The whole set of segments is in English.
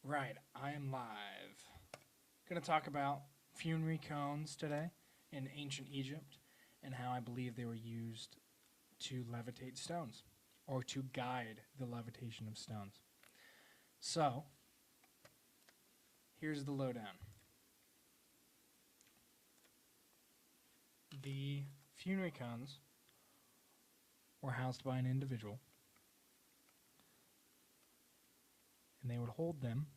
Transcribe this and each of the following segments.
Right, I am live. Going to talk about funerary cones today in ancient Egypt and how I believe they were used to levitate stones or to guide the levitation of stones. So, here's the lowdown. The funerary cones were housed by an individual, and they would hold them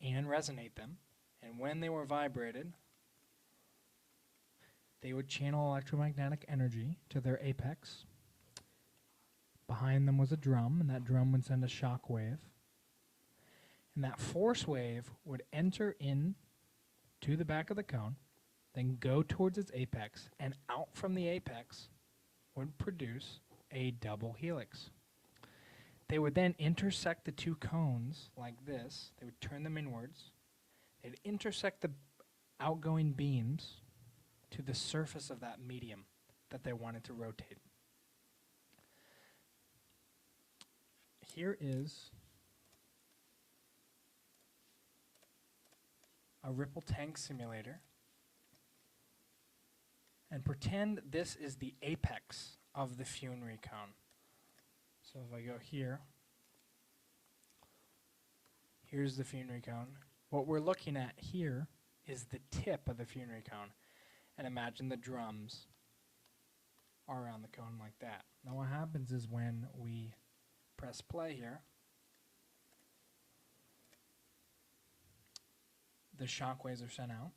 and resonate them, and when they were vibrated, they would channel electromagnetic energy to their apex. Behind them was a drum, and that drum would send a shock wave, and that force wave would enter in to the back of the cone, then go towards its apex, and out from the apex would produce a double helix. They would then intersect the two cones like this. They would turn them inwards. They'd intersect the outgoing beams to the surface of that medium that they wanted to rotate. Here is a ripple tank simulator. And pretend this is the apex of the funerary cone. So if I go here, here's the funerary cone. What we're looking at here is the tip of the funerary cone. And imagine the drums are around the cone like that. Now what happens is when we press play here, the shock waves are sent out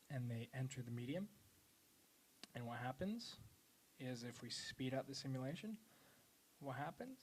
and they enter the medium. And what happens is if we speed up the simulation, what happens?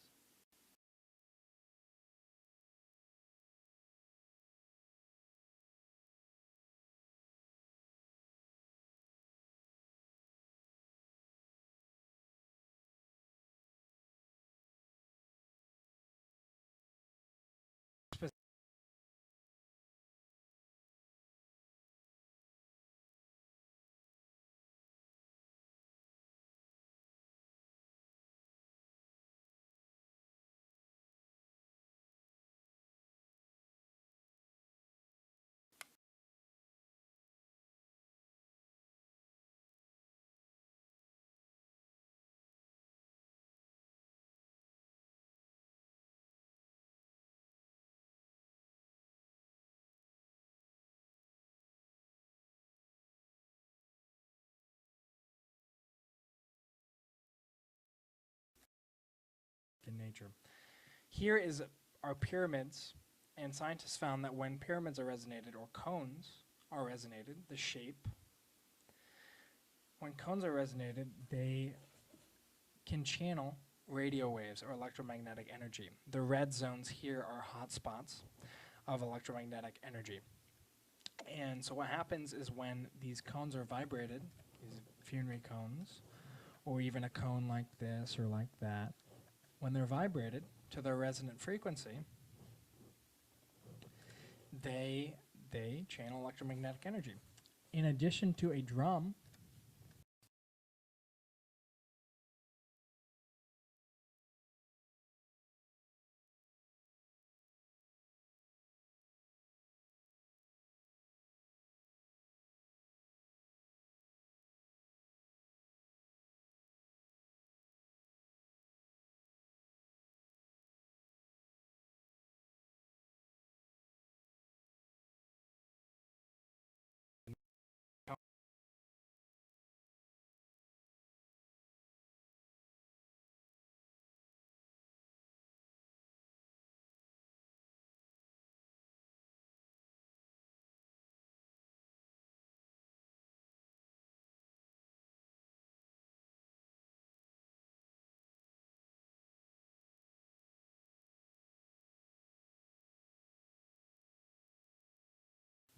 In nature. Here is our pyramids, and scientists found that when pyramids are resonated or cones are resonated, the shape, when cones are resonated, they can channel radio waves or electromagnetic energy. The red zones here are hotspots of electromagnetic energy. And so what happens is when these cones are vibrated, these funerary cones, or even a cone like this or like that, when they're vibrated to their resonant frequency, they channel electromagnetic energy. In addition to a drum,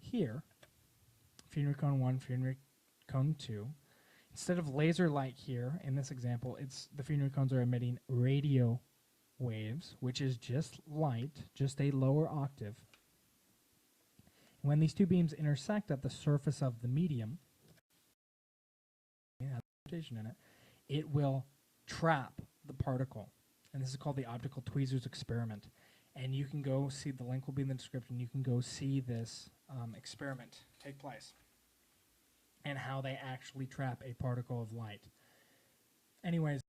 here, funerary cone 1, funerary cone 2, instead of laser light here, in this example, it's the funerary cones are emitting radio waves, which is just light, just a lower octave. When these two beams intersect at the surface of the medium, it has rotation in it, it will trap the particle. And this is called the optical tweezers experiment. And you can go see, the link will be in the description, you can go see this experiment take place and how they actually trap a particle of light. Anyways,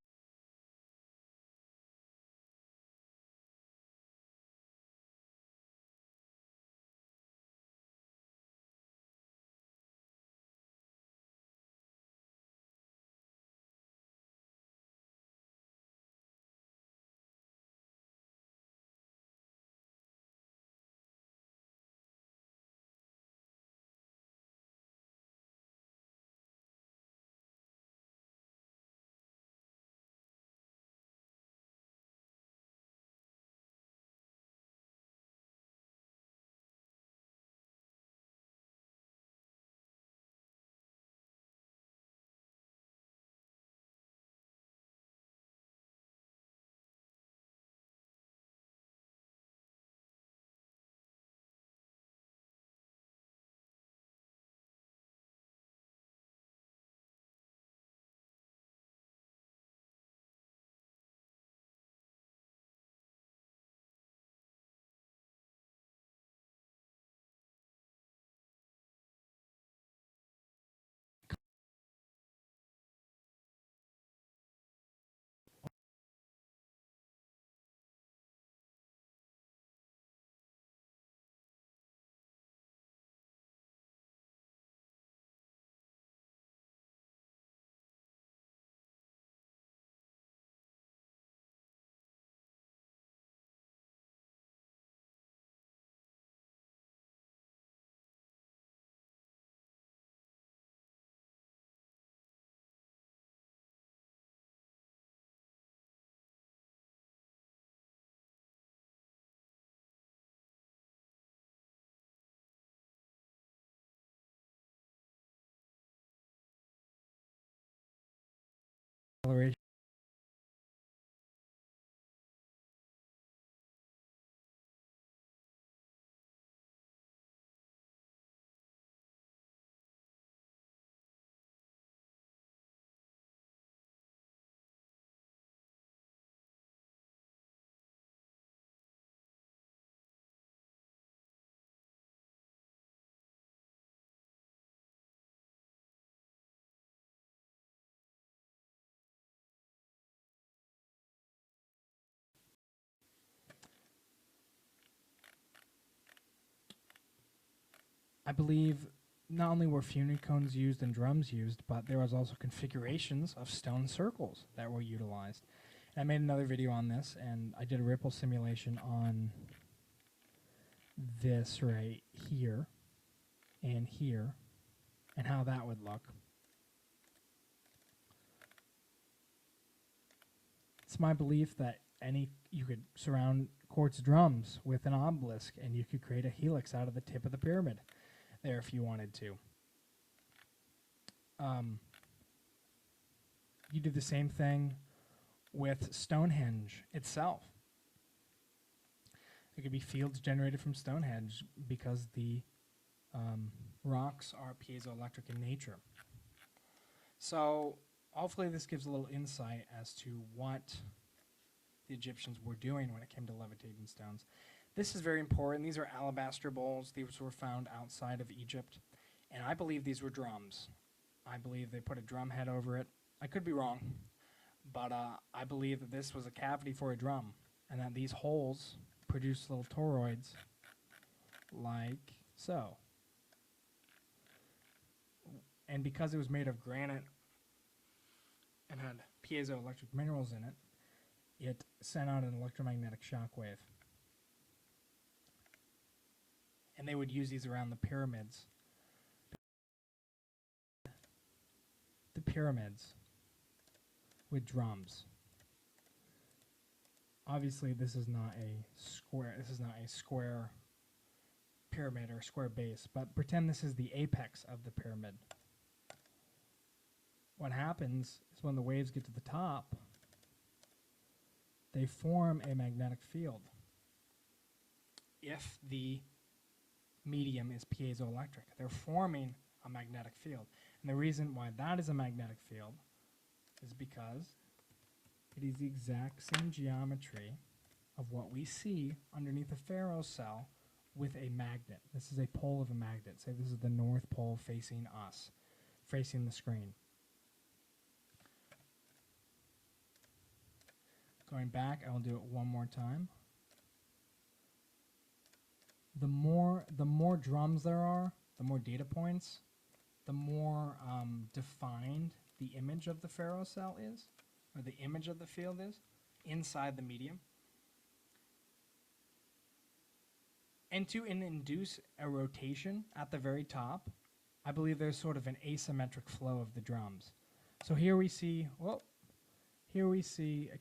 acceleration. I believe not only were fusion cones used and drums used, but there was also configurations of stone circles that were utilized. And I made another video on this, and I did a ripple simulation on this right here and here, and how that would look. It's my belief that you could surround quartz drums with an obelisk, and you could create a helix out of the tip of the pyramid there if you wanted to. You do the same thing with Stonehenge itself. There could be fields generated from Stonehenge because the rocks are piezoelectric in nature. So hopefully this gives a little insight as to what the Egyptians were doing when it came to levitating stones. This is very important. These are alabaster bowls. These were found outside of Egypt. And I believe these were drums. I believe they put a drum head over it. I could be wrong. But I believe that this was a cavity for a drum. And that these holes produce little toroids like so. And because it was made of granite and had piezoelectric minerals in it, it sent out an electromagnetic shock wave. And they would use these around the pyramids. The pyramids with drums. Obviously, this is not a square. This is not a square pyramid or square base, but pretend this is the apex of the pyramid. What happens is when the waves get to the top, they form a magnetic field. If the medium is piezoelectric, they're forming a magnetic field. And the reason why that is a magnetic field is because it is the exact same geometry of what we see underneath a ferrocell with a magnet. This is a pole of a magnet. Say this is the north pole facing us, facing the screen. Going back, I will do it one more time. The more drums there are, the more data points, the more defined the image of the ferrocell is, or the image of the field is, inside the medium. And to induce a rotation at the very top, I believe there's sort of an asymmetric flow of the drums. So here we see, I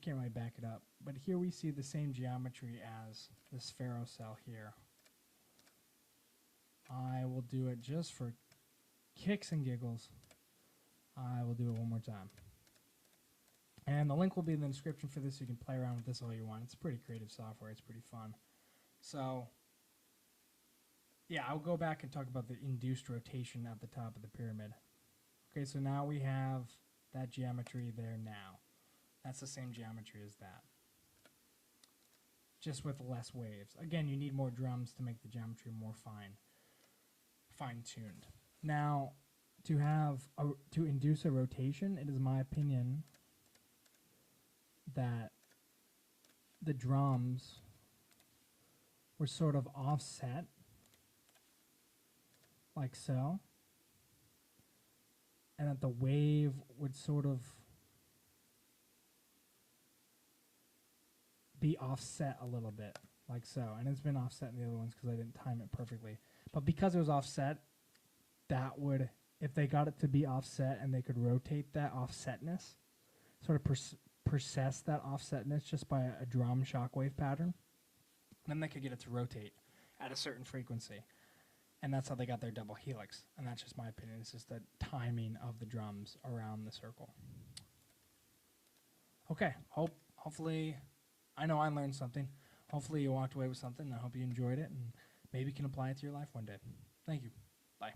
can't really back it up, but here we see the same geometry as this ferrocell here. I will do it just for kicks and giggles. I will do it one more time. And the link will be in the description for this. You can play around with this all you want. It's pretty creative software. It's pretty fun. So, yeah, I'll go back and talk about the induced rotation at the top of the pyramid. Okay, so now we have that geometry there now. That's the same geometry as that, just with less waves. Again, you need more drums to make the geometry more fine-tuned. Now, to induce a rotation, it is my opinion that the drums were sort of offset, like so, and that the wave would sort of be offset a little bit, like so. And it's been offset in the other ones because I didn't time it perfectly. But because it was offset, that would, if they got it to be offset and they could rotate that offsetness, sort of process that offsetness just by a drum shockwave pattern, then they could get it to rotate at a certain frequency. And that's how they got their double helix. And that's just my opinion. It's just the timing of the drums around the circle. Okay, hopefully, I know I learned something. Hopefully you walked away with something. I hope you enjoyed it and maybe can apply it to your life one day. Thank you. Bye.